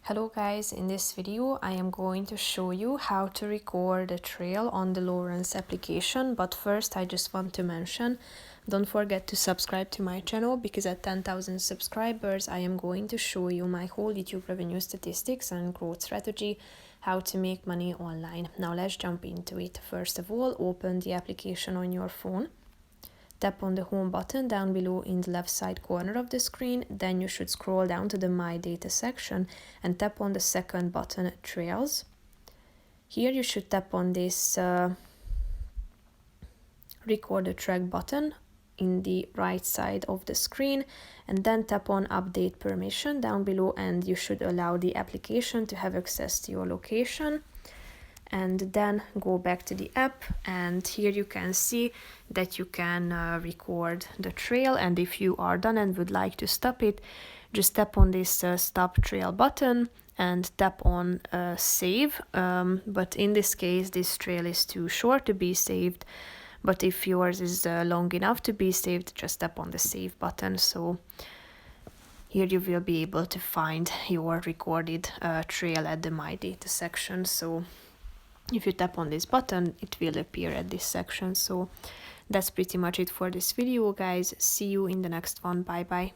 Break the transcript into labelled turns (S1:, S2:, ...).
S1: Hello guys, in this video I am going to show you how to record a trail on the Lowrance application, but first I just want to mention, don't forget to subscribe to my channel because at 10,000 subscribers I am going to show you my whole YouTube revenue statistics and growth strategy, how to make money online. Now let's jump into it. First of all, open the application on your phone. Tap on the home button down below in the left side corner of the screen, then you should scroll down to the My Data section and tap on the second button, Trails. Here you should tap on this Record a Track button in the right side of the screen and then tap on Update Permission down below, and you should allow the application to have access to your location. And then go back to the app, and here you can see that you can record the trail, and if you are done and would like to stop it, just tap on this stop trail button and tap on save, but in this case this trail is too short to be saved, but if yours is long enough to be saved, just tap on the save button. So here you will be able to find your recorded trail at the My Data section. So if you tap on this button, it will appear at this section. So that's pretty much it for this video, guys. See you in the next one. Bye bye.